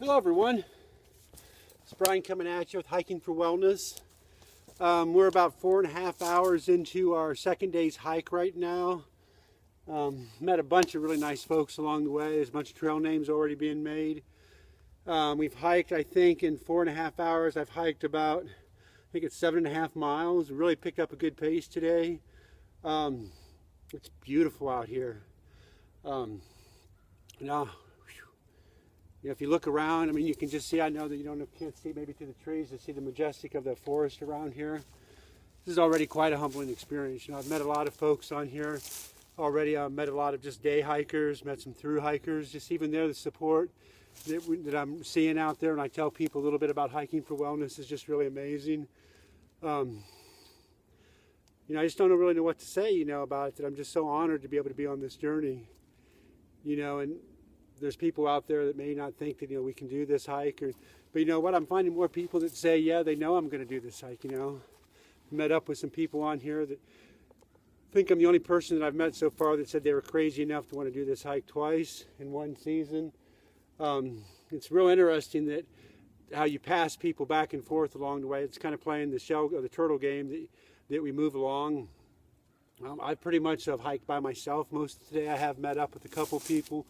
Hello everyone, it's Brian coming at you with Hiking for Wellness. We're about 4.5 hours into our second day's hike right now. Met a bunch of really nice folks along the way. There's a bunch of trail names already being made. We've hiked, I think in 4.5 hours, I've hiked about, I think it's 7.5 miles. We really picked up a good pace today. It's beautiful out here. If you look around, I mean, you can just see, I know that you can't see maybe through the trees to see the majestic of the forest around here. This is already quite a humbling experience. I've met a lot of folks on here already. I've met a lot of just day hikers, met some through hikers, just even there, the support that I'm seeing out there. And I tell people a little bit about Hiking for Wellness is just really amazing. I just don't really know what to say, about it, that I'm just so honored to be able to be on this journey, and there's people out there that may not think that, we can do this hike, but what, I'm finding more people that say, yeah, they know I'm going to do this hike, Met up with some people on here that think I'm the only person that I've met so far that said they were crazy enough to want to do this hike twice in one season. It's real interesting that how you pass people back and forth along the way. It's kind of playing the shell or the turtle game that we move along. I pretty much have hiked by myself most of the day. I have met up with a couple people.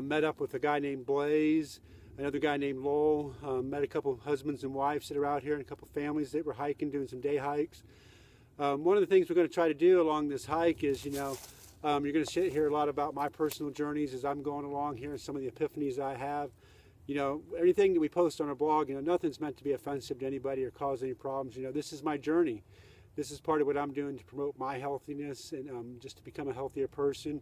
Met up with a guy named Blaze, another guy named Lowell, met a couple of husbands and wives that are out here and a couple of families that were hiking, doing some day hikes. One of the things we're going to try to do along this hike is, you're going to hear a lot about my personal journeys as I'm going along here and some of the epiphanies I have. Everything that we post on our blog, nothing's meant to be offensive to anybody or cause any problems. This is my journey. This is part of what I'm doing to promote my healthiness and just to become a healthier person.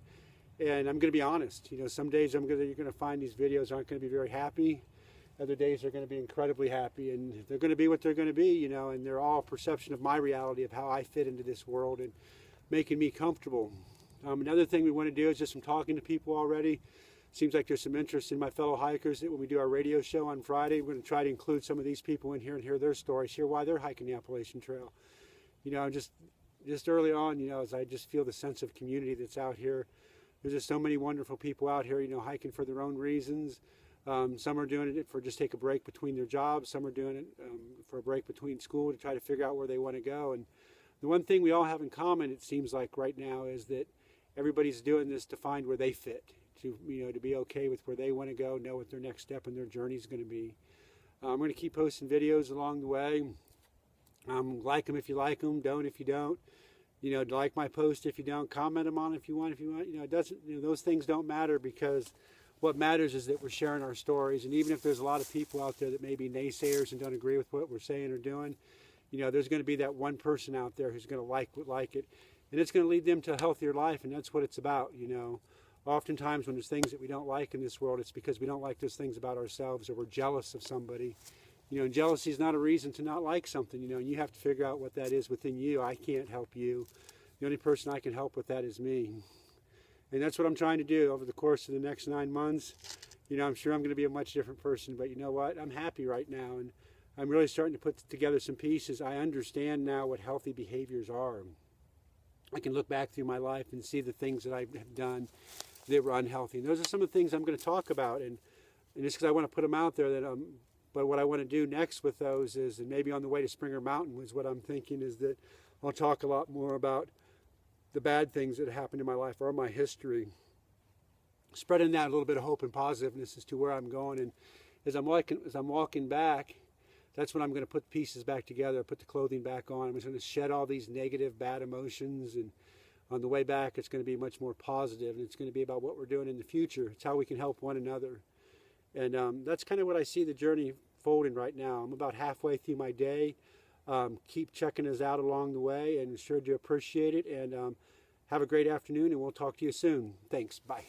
And I'm going to be honest, some days you're going to find these videos aren't going to be very happy. Other days they're going to be incredibly happy, and they're going to be what they're going to be, and they're all a perception of my reality of how I fit into this world and making me comfortable. Another thing we want to do is just from talking to people already, seems like there's some interest in my fellow hikers that when we do our radio show on Friday, we're going to try to include some of these people in here and hear their stories, hear why they're hiking the Appalachian Trail. Just early on, as I just feel the sense of community that's out here. There's just so many wonderful people out here, hiking for their own reasons. Some are doing it for just take a break between their jobs. Some are doing it for a break between school to try to figure out where they want to go. And the one thing we all have in common, it seems like right now, is that everybody's doing this to find where they fit, to be okay with where they want to go, know what their next step in their journey is going to be. I'm going to keep posting videos along the way. Like them if you like them, don't if you don't. Like my post if you don't, comment them on if you want. It doesn't. Those things don't matter, because what matters is that we're sharing our stories. And even if there's a lot of people out there that may be naysayers and don't agree with what we're saying or doing, there's going to be that one person out there who's going to like it, and it's going to lead them to a healthier life. And that's what it's about. Oftentimes when there's things that we don't like in this world, it's because we don't like those things about ourselves, or we're jealous of somebody. And jealousy is not a reason to not like something, and you have to figure out what that is within you. I can't help you. The only person I can help with that is me. And that's what I'm trying to do over the course of the next 9 months. I'm sure I'm going to be a much different person, but you know what? I'm happy right now, and I'm really starting to put together some pieces. I understand now what healthy behaviors are. I can look back through my life and see the things that I have done that were unhealthy. And those are some of the things I'm going to talk about, and just because I want to put them out there, but what I want to do next with those is, and maybe on the way to Springer Mountain was what I'm thinking, is that I'll talk a lot more about the bad things that happened in my life or my history, spreading that a little bit of hope and positiveness as to where I'm going. And as I'm walking back, that's when I'm going to put the pieces back together, put the clothing back on. I'm just going to shed all these negative, bad emotions, and on the way back, it's going to be much more positive, and it's going to be about what we're doing in the future. It's how we can help one another. And that's kind of what I see the journey folding right now. I'm about halfway through my day. Keep checking us out along the way, and sure do appreciate it. And have a great afternoon, and we'll talk to you soon. Thanks. Bye.